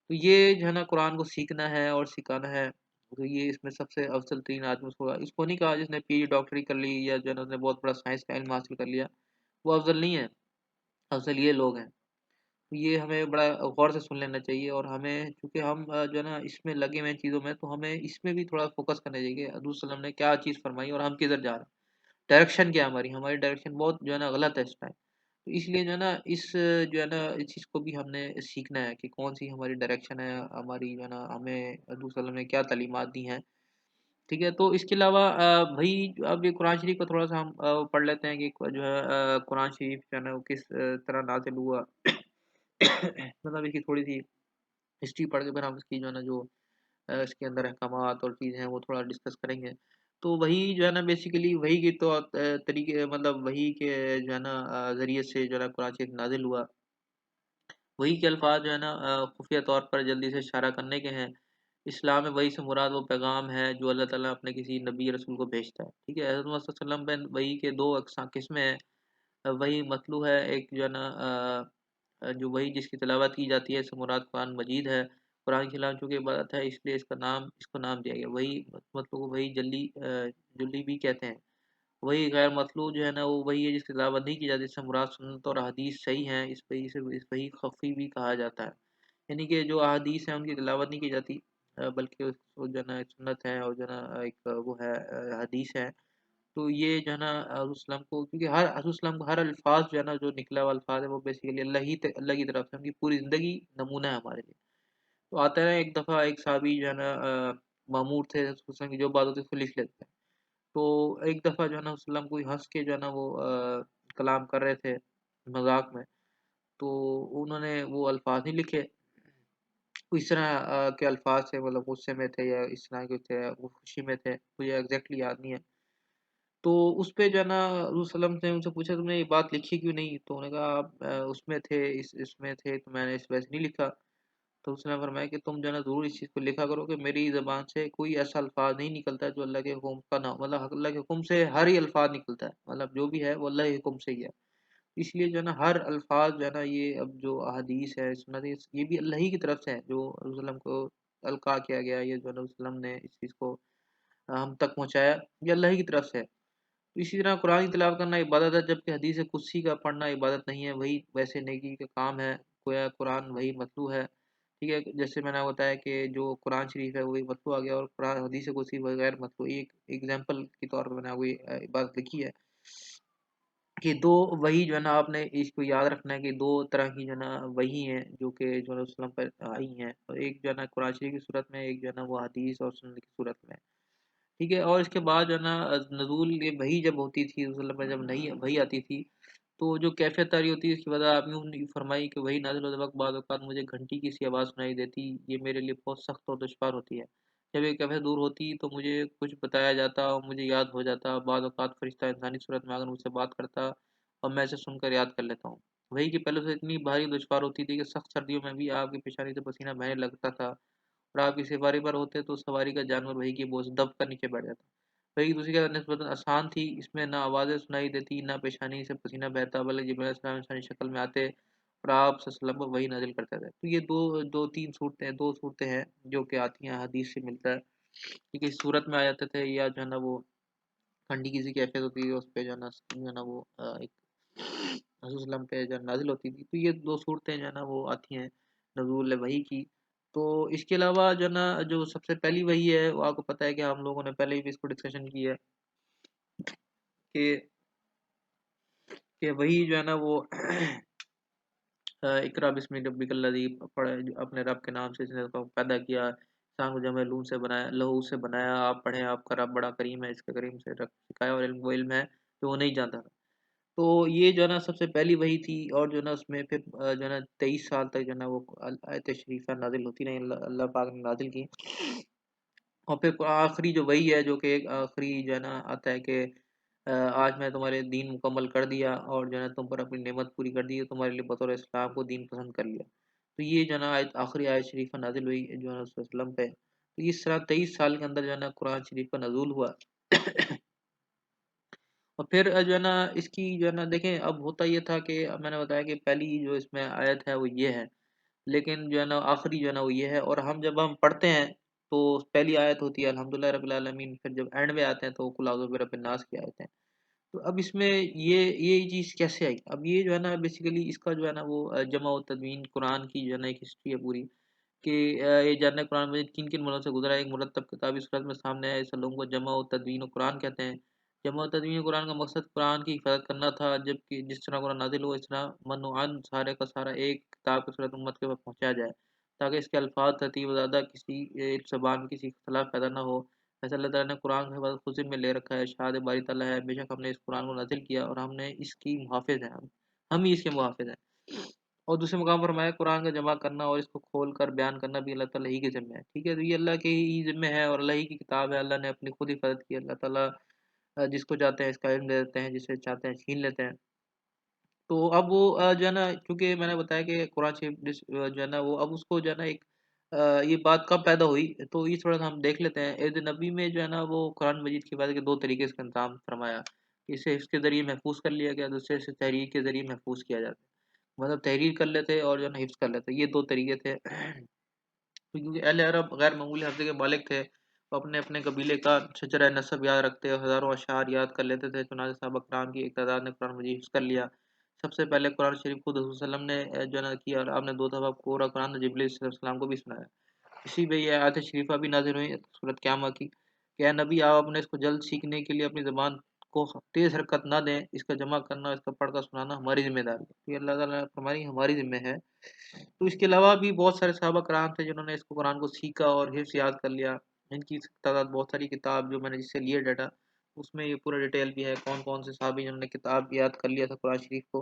تو یہ جو ہے نا قرآن کو سیکھنا ہے اور سکھانا ہے. تو یہ اس میں سب سے افضل ترین آدمی اس کو نہیں کہا جس نے پی ڈاکٹری کر لی یا جو ہے نا اس نے بہت بڑا سائنس کا علم حاصل کر لیا، وہ افضل نہیں ہے. افضل یہ لوگ ہیں. تو یہ ہمیں بڑا غور سے سن لینا چاہیے. اور ہمیں چونکہ ہم جو ہے نا اس میں لگے ہوئے ہیں چیزوں میں، تو ہمیں اس میں بھی تھوڑا فوکس کرنا چاہیے کہ حضور صلی اللہ علیہ وسلم نے کیا چیز فرمائی اور ہم کدھر جا رہے ہیں، ڈائریکشن کیا ہے ہماری ڈائریکشن بہت جو ہے نا غلط ہے اس ٹائم. تو اس لیے جو ہے نا جو ہے نا اس چیز کو بھی ہم نے سیکھنا ہے کہ کون سی ہماری ڈائریکشن ہے، ہماری جو ہے نا ہمیں حضور صلی اللہ علیہ وسلم نے کیا تعلیمات دی ہیں، ٹھیک ہے۔ تو اس کے علاوہ بھائی اب یہ قرآن شریف کا تھوڑا سا ہم پڑھ لیتے ہیں کہ جو ہے قرآن شریف جو ہے نا وہ کس طرح نازل ہوا مطلب اس کی تھوڑی سی ہسٹری پڑھ کے پھر ہم اس کی جو ہے نا جو اس کے اندر احکامات اور چیزیں ہیں وہ تھوڑا ڈسکس کریں گے۔ تو وہی جو ہے نا بیسیکلی وہی کے تو طریقے، مطلب وہی کے جو ہے نا ذریعے سے جو ہے نا قرآن شریف نازل ہوا، وہی کے الفاظ جو ہے نا خفیہ طور پر جلدی سے اشارہ کرنے کے ہیں۔ اسلام میں وہی سے مراد وہ پیغام ہے جو اللہ تعالیٰ اپنے کسی نبی رسول کو بھیجتا ہے، ٹھیک ہے۔ حضرت محمد صلی اللہ علیہ وسلم پہ وہی کے دو قسمیں ہیں، وہی مطلوع ہے، ایک جو ہے نا جو وہی جس کی تلاوت کی جاتی ہے، اس سے مراد قرآن مجید ہے۔ قرآن کی تلاوت چونکہ عبادت ہے اس لیے اس کو نام دیا گیا۔ وہی مطلوع وہی جلی بھی کہتے ہیں۔ وہی غیر مطلوع جو ہے نا وہ وہی ہے جس کی تلاوت نہیں کی جاتی، اس سے مراد سنت اور حدیث صحیح ہیں، اس وہی سے اس وہی خفی بھی کہا جاتا ہے، یعنی کہ جو احادیث ہیں ان کی تلاوت نہیں کی جاتی، بلکہ وہ جو ہے نا ایک سنت ہے اور جو ہے نا ایک وہ ہے حدیث ہے۔ تو یہ جو ہے نا حضور السلام کو، کیونکہ حضور السلام کو ہر الفاظ جو ہے نا جو نکلا ہوا الفاظ ہے وہ بیسیکلی اللہ کی طرف سے، ان کی پوری زندگی نمونہ ہے ہمارے لیے۔ تو آتا ہے ایک دفعہ ایک صحابی جو ہے نا مامور تھے حضرت السلام کی جو بات ہوتی ہے اس کو لکھ لیتے ہیں۔ تو ایک دفعہ جو ہے نا وسلم کو ہنس کے جو ہے نا وہ کلام کر رہے تھے مذاق میں، تو انہوں نے وہ الفاظ نہیں لکھے، اس طرح کے الفاظ تھے، مطلب غصے میں تھے یا اس طرح کے تھے، وہ خوشی میں تھے، مجھے ایگزیکٹلی یاد نہیں ہے۔ تو اس پہ جو ہے نا حضور صلی اللہ علیہ وسلم نے ان سے پوچھا تم نے یہ بات لکھی کیوں نہیں؟ تو انہوں نے کہا آپ اس میں تھے، اس میں تھے تو میں نے اس وجہ سے نہیں لکھا۔ تو اس نے فرمایا کہ تم جو ہے نا ضرور اس چیز کو لکھا کرو کہ میری زبان سے کوئی ایسا الفاظ نہیں نکلتا جو اللہ کے حکم کا نہ، مطلب اللہ کے حکم سے ہر ہی الفاظ نکلتا ہے، مطلب جو بھی ہے وہ اللہ کے حکم سے ہی ہے۔ اس لیے جو ہے نا ہر الفاظ جو ہے نا یہ اب جو احادیث ہے سنت ہے یہ بھی اللہ ہی کی طرف سے ہے، جو رسول اللہ وسلم کو القاء کیا گیا، یہ جو ہے نا رسول اللہ وسلم نے اس چیز کو ہم تک پہنچایا، یہ اللہ ہی کی طرف سے ہے۔ تو اسی طرح قرآن کی تلاوت کرنا عبادت ہے، جبکہ حدیث قدسی کا پڑھنا عبادت نہیں ہے، وہی ویسے نیکی کا کام ہے، گویا قرآن وہی مطلوع ہے، ٹھیک ہے۔ جیسے میں نے بتایا کہ جو قرآن شریف ہے وہی مطلوع آ گیا، اور قرآن حدیث قدسی بغیر مطلوع، ایک ایگزامپل کے طور پر میں نے وہی عبادت لکھی ہے کہ دو وہی جو ہے نا آپ نے اس کو یاد رکھنا ہے کہ دو طرح کی جو ہے نا وہی ہیں جو کہ جو ہے وسلم پر آئی ہیں، اور ایک جو ہے نا قرآن شریف کی صورت میں، ایک جو ہے نا وہ حدیث اور سنت کی صورت میں، ٹھیک ہے۔ اور اس کے بعد جو ہے نا نزول یہ وہی جب ہوتی تھی رسول اللہ پر، جب نہیں وہی آتی تھی تو جو کیفیت تاری ہوتی ہے اس کی وجہ آپ نے فرمائی کہ وہی نازل ہوتے وقت بعض اوقات مجھے گھنٹی کی سی آواز سنائی دیتی، یہ میرے لیے بہت سخت اور دشوار ہوتی ہے۔ جب یہ کیفیت دور ہوتی تو مجھے کچھ بتایا جاتا اور مجھے یاد ہو جاتا، بعض اوقات فرشتہ انسانی صورت میں آ کر مجھ سے بات کرتا اور میں اسے سن کر یاد کر لیتا ہوں۔ وہی کہ پہلے سے اتنی بھاری دشوار ہوتی تھی کہ سخت سردیوں میں بھی آپ کی پیشانی سے پسینہ بہنے لگتا تھا، اور آپ کی سواری پر ہوتے تو سواری کا جانور وہی کی بوجھ دب کر نیچے بیٹھ جاتا۔ وہی دوسری کا نسبتاً آسان تھی، اس میں نہ آوازیں سنائی دیتی، نہ پیشانی سے پسینہ بہتا، بلکہ جبرائیل علیہ السلام انسانی شکل میں آتے اور آپ صلی اللہ علیہ وسلم پر وہی نازل کرتے تھے۔ تو یہ دو صورتیں ہیں جو کہ آتی ہیں، حدیث سے ملتا ہے کہ کسی صورت میں آ جاتے تھے، یا جو ہے نا وہ ٹھنڈی کسی کیفیت ہوتی ہے اس پہ جو ہے نا وہ ایک حضور وسلم پہ جو نازل ہوتی تھی۔ تو یہ دو صورتیں جو ہے نا وہ آتی ہیں نزول وحی کی۔ تو اس کے علاوہ جو ہے نا جو سب سے پہلی وحی ہے وہ آپ کو پتہ ہے کہ ہم لوگوں نے پہلے بھی اس کو ڈسکشن کی ہے کہ وہی جو ہے نا وہ اقرا بسم ربک الذی، پڑھے اپنے رب کے نام سے اس نے کو پیدا کیا، انسان کو جمع لون سے بنایا، لہو سے بنایا، آپ پڑھیں آپ کا رب بڑا کریم ہے، اس کے کریم سے سکھایا، اور علم وہ علم ہے جو وہ نہیں جانتا تھا۔ تو یہ جو ہے نا سب سے پہلی وحی تھی، اور جو ہے نا اس میں پھر جو ہے نا 23 سال تک جو ہے نا وہ آیت شریفہ نازل ہوتی رہی، اللہ پاک نے نازل کی۔ اور پھر آخری جو وحی ہے جو کہ ایک آخری جو ہے نا آتا ہے کہ آج میں تمہارے دین مکمل کر دیا، اور جو ہے نا تم پر اپنی نعمت پوری کر دی، تمہارے لیے بطور اسلام کو دین پسند کر لیا۔ تو یہ جو ہے نا آخری آیت شریفہ نازل ہوئی جو ہے نا رسول اللہ وسلم پہ۔ تو اس طرح 23 سال کے اندر جو ہے نا قرآن شریف کا نزول ہوا۔ اور پھر جو ہے نا اس کی جو ہے نا دیکھیں اب ہوتا یہ تھا کہ میں نے بتایا کہ پہلی جو اس میں آیت ہے وہ یہ ہے، لیکن جو ہے نا آخری جو ہے نا وہ یہ ہے، اور جب ہم پڑھتے ہیں تو پہلی آیت ہوتی ہے الحمدللہ رب العالمین، پھر جب اینڈ میں آتے ہیں تو قل اعوذ برب الناس کی آیت ہے۔ تو اب اس میں یہ چیز کیسے آئی؟ اب یہ جو ہے نا بیسیکلی اس کا جو ہے نا وہ جمع و تدوین قرآن کی جو ہے نا ایک ہسٹری ہے پوری، کہ یہ جاننا قرآن مجید کن کن مرحلوں سے گزرا ہے، ایک مرتب کتابی صورت میں سامنے ہے، ایسے لوگوں کو جمع و تدوین و قرآن کہتے ہیں۔ جمع تدوین قرآن کا مقصد قرآن کی حفاظت کرنا تھا، جبکہ جس طرح قرآن نازل ہو اس طرح منوعاً سارے کا سارا ایک کتاب کی صورت امت کے پاس پہنچایا جائے، تاکہ اس کے الفاظ ترتیب و زیادہ کسی زبان میں کسی اختلاف پیدا نہ ہو۔ ایسا اللہ تعالیٰ نے قرآن کی حفاظت خود ذمہ لے رکھا ہے۔ ارشاد باری تعالیٰ ہے، بے شک ہم نے اس قرآن کو نازل کیا اور ہم نے اس کی محافظ ہیں، ہم ہی اس کے محافظ ہیں۔ اور دوسرے مقام پر فرمایا قرآن کا جمع کرنا اور اس کو کھول کر بیان کرنا بھی اللہ تعالیٰ ہی کے ذمہ ہے، ٹھیک ہے، تو یہ اللہ کے ہی ذمہ ہے اور اللہ ہی کی کتاب ہے، اللہ نے اپنی خود حفاظت کی۔ اللہ تعالیٰ جس کو چاہتے ہیں اس کا علم دے دیتے ہیں، جسے چاہتے ہیں چھین لیتے ہیں۔ تو اب وہ جو ہے نا، چونکہ میں نے بتایا کہ قرآن شریف جو ہے نا وہ اب اس کو جو ہے نا ایک یہ بات کب پیدا ہوئی، تو یہ تھوڑا سا ہم دیکھ لیتے ہیں۔ عہد نبی میں جو ہے نا وہ قرآن مجید کی بات کے دو طریقے سے کا انتظام فرمایا، اسے حفظ کے ذریعے محفوظ کر لیا گیا، دوسرے سے تحریر کے ذریعے محفوظ کیا جاتا ہے، مطلب تحریر کر لیتے اور جو ہے نا حفظ کر لیتے، یہ دو طریقے تھے۔ کیونکہ اہل عرب غیر معمولی حفظے کے مالک تھے، وہ اپنے اپنے قبیلے کا شجرہ نسب یاد رکھتے اور ہزاروں اشعار یاد کر لیتے تھے، چنانچہ صحابہ کرام کی ایک تعداد نے قرآن مجید حفظ کر لیا۔ سب سے پہلے قرآن شریف خود حضور صلی اللہ علیہ وسلم نے جو ہے نا کیا، اور آپ نے دو دفعہ پورا قرآن جبریل علیہ السلام کو بھی سنایا۔ اسی پہ یہ آیت شریفہ بھی نازل ہوئی سورۃ قیامہ کی کہ اے نبی آپ اپنے اس کو جلد سیکھنے کے لیے اپنی زبان کو تیز حرکت نہ دیں، اس کا جمع کرنا، اس کا پڑھ کر سنانا ہماری ذمہ داری ہے، یہ اللہ تعالیٰ نے فرمائی ہماری ذمہ ہے۔ تو اس کے علاوہ بھی بہت سارے صحابہ کرام تھے جنہوں نے اس کو قرآن کو سیکھا اور حفظ یاد کر لیا، ان کی تعداد بہت ساری، کتاب جو میں نے جس سے لیے ڈاٹا اس میں یہ پورا ڈیٹیل بھی ہے، کون کون سے صحابی جنہوں نے کتاب یاد کر لیا تھا قرآن شریف کو،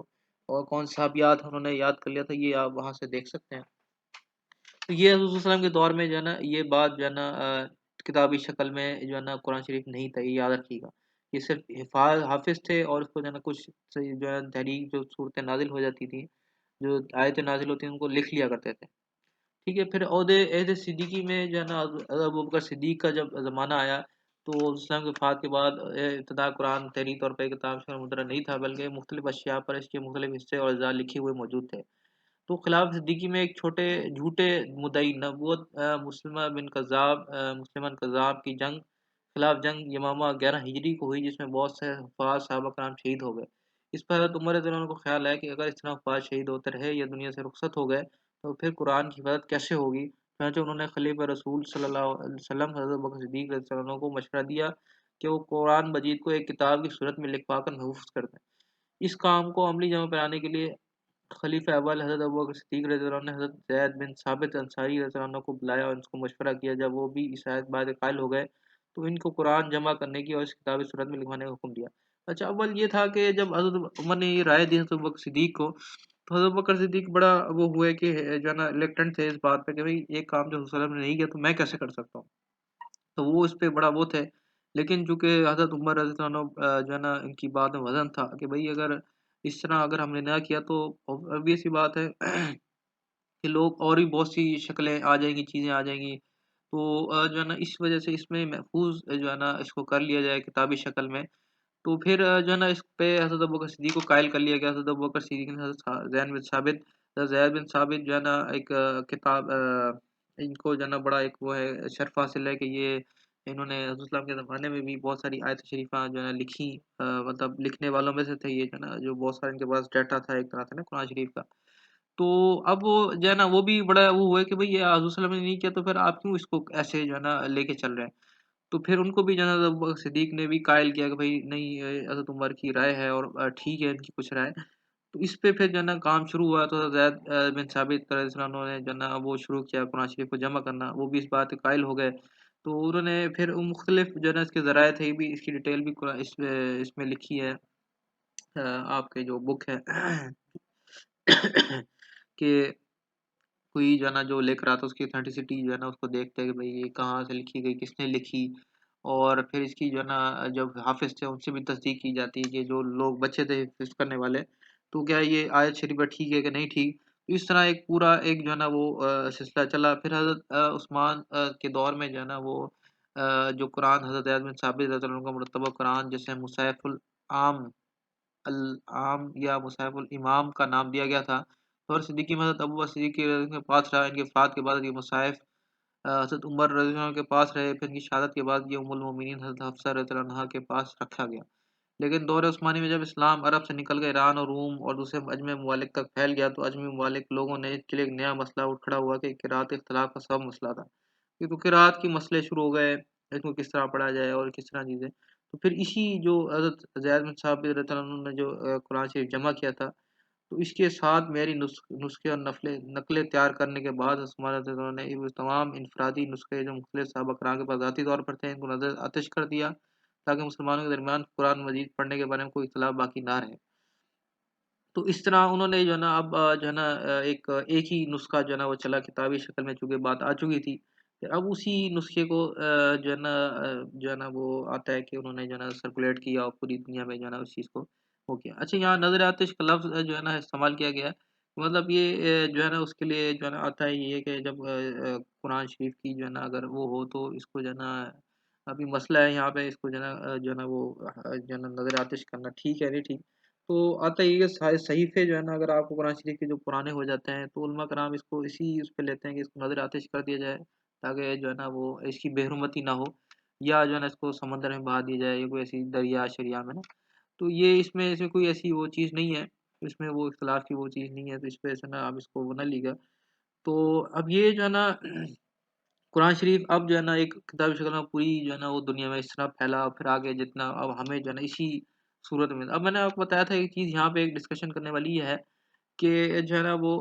اور کون سے صحابیات انہوں نے یاد کر لیا تھا، یہ آپ وہاں سے دیکھ سکتے ہیں۔ تو یہ حضور صلی اللہ علیہ وسلم کے دور میں جو ہے نا یہ بات جو ہے نا کتابی شکل میں جو ہے نا قرآن شریف نہیں تھا، یہ یاد رکھیے گا، یہ صرف حافظ تھے، اور اس کو جو ہے نا کچھ جو ہے تحریک جو صورتیں نازل ہو جاتی تھیں، جو آیتیں نازل ہوتی ہیں ان کو لکھ لیا کرتے تھے، ٹھیک ہے۔ پھر عہد صدیقی میں جو ہے نا ابو بکر صدیق کا جب زمانہ آیا تو اسلام کے وفات کے بعد ابتدا قرآن تحریری طور پر کتاب سے مدرہ نہیں تھا، بلکہ مختلف اشیاء پر اس کے مختلف حصے اور اجزاء لکھے ہوئے موجود تھے۔ تو خلاف صدیقی میں ایک چھوٹے جھوٹے مدعی نبوت مسلمان کذاب کی جنگ خلاف جنگ یمامہ 11 ہجری کو ہوئی، جس میں بہت سے حفاظ صحابہ کرام شہید ہو گئے۔ اس پر حضرت عمر رضی اللہ عنہ کو خیال ہے کہ اگر اس طرح حفاظ شہید ہوتے رہے یا دنیا سے رخصت ہو گئے تو پھر قرآن کی حفاظت کیسے ہوگی، چنانچہ انہوں نے خلیفہ رسول صلی اللہ علیہ وسلم حضرت بکر صدیق رضی اللہ عنہ کو مشورہ دیا کہ وہ قرآن مجید کو ایک کتاب کی صورت میں لکھوا کر محفوظ کر دیں۔ اس کام کو عملی جامہ پہنانے کے لیے خلیفہ اول حضرت ابوبکر صدیق رضی اللہ عنہ نے حضرت زید بن ثابت انصاری رضی اللہ عنہ کو بلایا اور ان کو مشورہ کیا۔ جب وہ بھی اس آیت بعد قائل ہو گئے تو ان کو قرآن جمع کرنے کی اور اس کتابی صورت میں لکھوانے کا حکم دیا۔ اچھا، اول یہ تھا کہ جب حضرت عمر نے یہ رائے دی حضرت ابوبکر صدیق کو، تو حضرت بکر صدیق بڑا وہ ہوئے کہ جو ہے نا الیکٹنٹ تھے اس بات پہ کہ بھائی ایک کام جو حضرت نے نہیں کیا تو میں کیسے کر سکتا ہوں، تو وہ اس پہ بڑا وہ تھے۔ لیکن چونکہ حضرت عمر رضی اللہ عنہ جو ہے نا ان کی بات میں وزن تھا کہ بھائی اگر اس طرح اگر ہم نے نہ کیا تو obvious سی بات ہے کہ لوگ اور بھی بہت سی شکلیں آ جائیں گی، چیزیں آ جائیں گی، تو جو ہے نا اس وجہ سے اس میں محفوظ جو ہے نا اس کو کر لیا جائے کتابی شکل میں۔ تو پھر جو ہے نا اس پہ حضرت ابوبکر صدیق کو قائل کر لیا گیا۔ حضرت ابوبکر صدیق نے حضرت زید بن ثابت جو ہے نا ایک کتاب ان کو جو ہے نا بڑا ایک وہ ہے شرف حاصل ہے کہ یہ انہوں نے حضرت السلام کے زمانے میں بھی بہت ساری آیت شریفہ جو ہے نا لکھی، مطلب لکھنے والوں میں سے تھے یہ جو ہے نا، جو بہت سارے ان کے پاس ڈیٹا تھا ایک طرح سے نا قرآن شریف کا۔ تو اب وہ جو ہے نا وہ بھی بڑا وہ ہوئے کہ بھئی یہ حضور صلی اللہ علیہ وسلم نے نہیں کیا تو پھر آپ کیوں اس کو ایسے جو ہے نا لے کے چل رہے ہیں۔ تو پھر ان کو بھی جو ہے نا حضرت ابوبکر صدیق نے بھی قائل کیا کہ بھئی نہیں، یہ حضرت عمر کی رائے ہے اور ٹھیک ہے ان کی کچھ رائے۔ تو اس پہ پھر جو ہے نا کام شروع ہوا، تو حضرت زید بن ثابت رضی اللہ عنہ نے جو ہے نا وہ شروع کیا قرآن شریف کو جمع کرنا، وہ بھی اس بات کے قائل ہو گئے۔ تو انہوں نے پھر مختلف جو ہے نا اس کے ذرائع تھے بھی، اس کی ڈیٹیل بھی اس میں لکھی ہے، آپ کے جو بک ہے کہ کوئی جو ہے نا جو لکھ رہا تھا اس کی اتھینٹسٹی جو ہے نا اس کو دیکھتے ہیں کہ بھئی یہ کہاں سے لکھی گئی، کس نے لکھی، اور پھر اس کی جو ہے نا جب حافظ تھے ان سے بھی تصدیق کی جاتی ہے کہ جو لوگ بچے تھے حفظ کرنے والے، تو کیا یہ آیت شریفہ ٹھیک ہے کہ نہیں ٹھیک۔ تو اس طرح ایک پورا ایک جو ہے نا وہ سلسلہ چلا۔ پھر حضرت عثمان کے دور میں جو ہے نا وہ جو قرآن حضرت زید بن ثابت رضی اللہ عنہ کا مرتبہ قرآن جسے مصحف العام یا مصحف الامام کا نام دیا گیا تھا، اور صدیقی میں حضرت ابو بکر صدیق کے پاس رہا۔ ان کے وفات کے بعد یہ مصحف حضرت عمر رضی اللہ عنہ کے پاس رہے، پھر ان کی شہادت کے بعد یہ ام المومنین حضرت حفصہ رضی اللہ عنہا کے پاس رکھا گیا۔ لیکن دور عثمانی میں جب اسلام عرب سے نکل کر ایران اور روم اور دوسرے اجمی ممالک تک پھیل گیا تو اجمی ممالک لوگوں نے اس کے لیے ایک نیا مسئلہ اٹھ کھڑا ہوا کہ قرات اختلاف کا سب مسئلہ تھا، کیونکہ قرات کی مسئلے شروع ہو گئے، اس کو کس طرح پڑھا جائے اور کس طرح چیزیں۔ تو پھر اسی جو حضرت زید بن ثابت رضی اللہ عنہ نے جو قرآن شریف جمع کیا تھا، تو اس کے ساتھ معیاری نسخے اور نقلیں تیار کرنے کے بعد عثمان رضی اللہ عنہ نے یہ تمام انفرادی نسخے جو مختلف صحابہ کرام کے پاس ذاتی طور پر تھے، ان کو نظر آتش کر دیا تاکہ مسلمانوں کے درمیان قرآن مجید پڑھنے کے بارے میں کوئی اختلاف باقی نہ رہے۔ تو اس طرح انہوں نے جو ہے نا اب جو ہے نا ایک ہی نسخہ جو ہے نا وہ چلا کتابی شکل میں، چونکہ بات آ چکی تھی، پھر اب اسی نسخے کو جو ہے نا وہ آتا ہے کہ انہوں نے جو ہے نا سرکولیٹ کیا اور پوری دنیا میں جو ہے نا اس چیز کو ہو گیا۔ اچھا، یہاں نظر آتش کا لفظ جو ہے نا استعمال کیا گیا ہے، مطلب یہ جو ہے نا اس کے لیے جو ہے نا آتا ہے یہ کہ جب قرآن شریف کی جو ہے نا اگر وہ ہو تو اس کو جو ہے نا ابھی مسئلہ ہے یہاں پہ، اس کو جو ہے نا وہ جو ہے نا نظر آتش کرنا ٹھیک ہے نہیں ٹھیک۔ تو آتا یہ کہ صحیفے جو ہے نا اگر آپ کو قرآن شریف کے جو پرانے ہو جاتے ہیں تو علماء کرام اس کو اسی اس پہ لیتے ہیں کہ اس کو نظر آتش کر دیا جائے تاکہ جو ہے نا وہ اس کی بے حرمتی نہ ہو، یا جو ہے نا اس کو سمندر میں بہا دیا جائے یا کوئی ایسی دریا شریا میں نا۔ تو یہ اس میں کوئی ایسی وہ چیز نہیں ہے، اس میں وہ اختلاف کی وہ چیز نہیں ہے، تو اس وجہ سے نا اب اس کو وہ نہ لیگا۔ تو اب یہ جو ہے نا قرآن شریف اب جو ہے نا ایک کتابی شکل میں پوری جو ہے نا وہ دنیا میں اس طرح پھیلا، اور پھر آگے جتنا اب ہمیں جو ہے نا اسی صورت میں، اب میں نے آپ کو بتایا تھا ایک چیز یہاں پہ ایک ڈسکشن کرنے والی یہ ہے کہ جو ہے نا وہ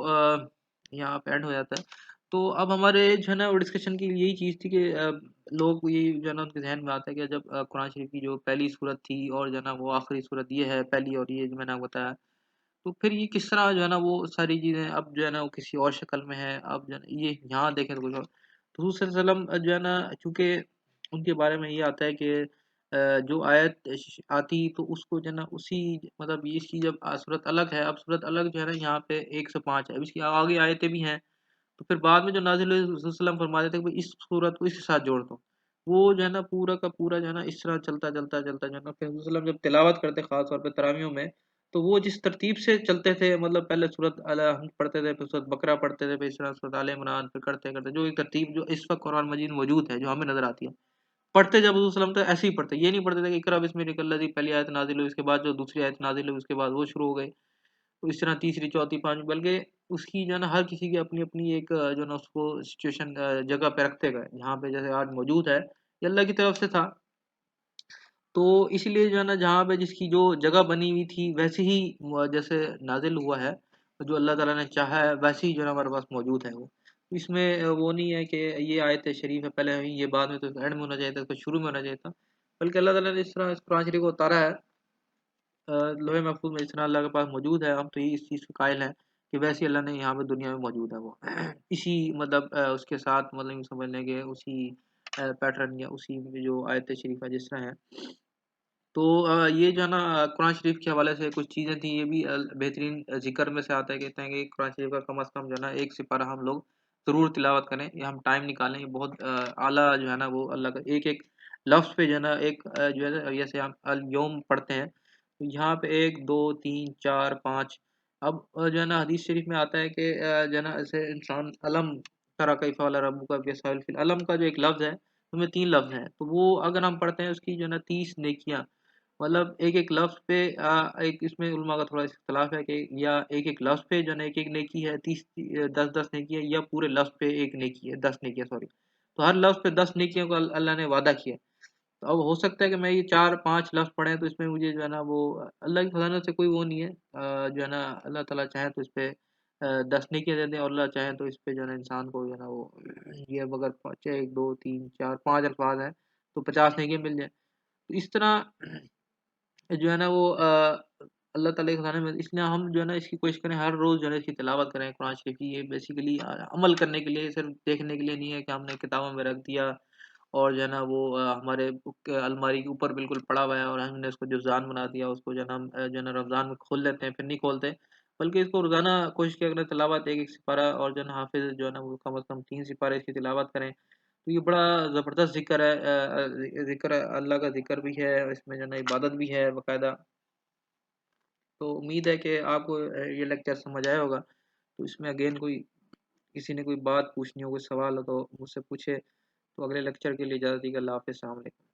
یہاں پہ اینڈ ہو جاتا ہے۔ تو اب ہمارے جو ہے نا وہ ڈسکشن کی یہی چیز تھی کہ لوگ یہ جو ہے نا ان کے ذہن میں آتا ہے کہ جب قرآن شریف کی جو پہلی صورت تھی اور جو ہے نا وہ آخری صورت یہ ہے پہلی، اور یہ جو میں نے آپ کو بتایا، تو پھر یہ کس طرح جو ہے نا وہ ساری چیزیں اب جو ہے نا وہ کسی اور شکل میں ہے، اب جو ہے نا یہ یہاں دیکھیں تو کچھ اور۔ تو حضور صلی اللہ علیہ وسلم جو ہے نا چونکہ ان کے بارے میں یہ آتا ہے کہ جو آیت آتی تو اس کو جو ہے نا اسی مطلب اس کی جب صورت الگ ہے، اب صورت الگ جو ہے نا یہاں پہ 1 سے 5 ہے، اب اس کی آگے آیتیں بھی ہیں، تو پھر بعد میں جو نازل ہوئی رسول صلی اللہ علیہ وسلم فرماتے تھے کہ اس صورت کو اس کے ساتھ جوڑ دو، وہ جو ہے نا پورا کا پورا جو ہے نا اس طرح چلتا چلتا چلتا جو ہے نا پھر رسول صلی اللہ علیہ وسلم جب تلاوت کرتے خاص طور پہ تراویحوں میں، تو وہ جس ترتیب سے چلتے تھے، مطلب پہلے سورۃ الحمد پڑھتے تھے، پھر سورۃ بقرہ پڑھتے تھے، پھر اس طرح سورۃ آل عمران، پھر کرتے کرتے جو ایک ترتیب جو اس وقت قرآن مجید میں موجود ہے جو ہمیں نظر آتی ہے، پڑھتے جب حضور صلی اللہ علیہ وسلم تھے ایسے ہی پڑھتے، یہ نہیں پڑھتے تھے کہ اقرأ بسم ربک الذی پہلی آیت نازل ہوئی اس کے بعد جو دوسری آیت نازل ہوئی اس کے بعد وہ شروع ہو گئی، تو اس طرح تیسری چوتھی پانچویں، بلکہ اس کی جو ہے نا ہر کسی کی اپنی اپنی ایک جو ہے نا اس کو سچویشن جگہ پہ رکھتے گئے، جہاں پہ جیسے آج موجود ہے یہ اللہ کی طرف سے تھا، تو اس لیے جو ہے نا جہاں پہ جس کی جو جگہ بنی ہوئی تھی ویسے ہی جیسے نازل ہوا ہے، جو اللہ تعالیٰ نے چاہا ہے ویسے ہی جو ہے نا ہمارے پاس موجود ہے وہ، اس میں وہ نہیں ہے کہ یہ آیت شریف ہے پہلے ہوئی یہ بعد میں، تو اینڈ میں ہونا چاہیے تھا، اس کو شروع میں ہونا چاہیے تھا، بلکہ اللہ تعالیٰ نے اس طرح اس قرآن شریف کو اتارا ہے لوح محفوظ میں، اس طرح اللہ کے پاس موجود ہے، ہم تو یہ اس چیز کے قائل ہیں کہ ویسے ہی اللہ نے یہاں پہ دنیا میں موجود ہے وہ اسی مطلب اس کے ساتھ مطلب سمجھ لیں کہ اسی پیٹرن یا اسی جو آیت شریفہ جس طرح ہے۔ تو یہ جو ہے نا قرآن شریف کے حوالے سے کچھ چیزیں تھیں، یہ بھی بہترین ذکر میں سے آتا ہے، کہتے ہیں کہ قرآن شریف کا کم از کم جو ہے نا 1 سپارہ ہم لوگ ضرور تلاوت کریں، یا ہم ٹائم نکالیں، یہ بہت اعلیٰ جو ہے نا وہ اللہ کا ایک ایک لفظ پہ جو ہے نا ایک جو ہے نا جیسے ہم اليوم پڑھتے ہیں تو یہاں پہ 1 2 3 4 5، اب جو ہے نا حدیث شریف میں آتا ہے کہ جو ہے نا ایسے انسان علم ترا کیف علی ربک بسائل فی العلم کا جو ایک لفظ ہے اس میں 3 لفظ ہیں، تو وہ اگر ہم پڑھتے ہیں اس کی جو ہے نا 30 نیکیاں، مطلب ایک ایک لفظ پہ ایک اس میں علماء کا تھوڑا اختلاف ہے کہ یا ایک ایک لفظ پہ جو ہے نا ایک ایک نیکی ہے 10 10 نیکی ہے، یا پورے لفظ پہ ایک نیکی ہے 10 نیکیاں سوری، تو ہر لفظ پہ 10 نیکیوں کو اللہ نے وعدہ کیا، تو اب ہو سکتا ہے کہ میں یہ 4 5 لفظ پڑھیں تو اس میں مجھے جو ہے نا وہ اللہ کے خزانے سے کوئی وہ نہیں ہے، جو ہے نا اللہ تعالیٰ چاہیں تو اس پہ 10 نیکیاں دے دیں، اور اللہ چاہیں تو اس پہ جو ہے نا انسان کو جو ہے نا وہ یہ اگر 1 2 3 4 5 الفاظ ہیں تو 50 نیکیاں مل جائیں، تو اس طرح جو ہے نا وہ اللہ تعالیٰ کے خزانے میں، اس لیے ہم جو ہے نا اس کی کوشش کریں ہر روز جو ہے نا اس کی تلاوت کریں قرآن شریف کی، یہ بیسیکلی عمل کرنے کے لیے، صرف دیکھنے کے لیے نہیں ہے کہ ہم نے کتابوں میں رکھ دیا اور جو ہے نا وہ ہمارے الماری کے اوپر بالکل پڑا ہوا ہے اور ہم نے اس کو جزان بنا دیا، اس کو جو ہے نا ہم جو ہے نا رمضان میں کھول لیتے ہیں پھر نہیں کھولتے، بلکہ اس کو روزانہ کوشش کیا کریں تلاوت 1 1 سپارہ، اور جو ہے نا حافظ جو ہے نا وہ کم از کم 3 سپارے اس کی تلاوت کریں، تو یہ بڑا زبردست ذکر ہے، ذکر اللہ کا ذکر بھی ہے، اس میں جو ہے نا عبادت بھی ہے باقاعدہ۔ تو امید ہے کہ آپ کو یہ لیکچر سمجھ آیا ہوگا، تو اس میں اگین کوئی کسی نے کوئی بات پوچھنی ہو کوئی سوال ہو تو مجھ سے پوچھے، تو اگلے لیکچر کے لیے اجازت دیجیے، اللہ حافظ، السلام علیکم۔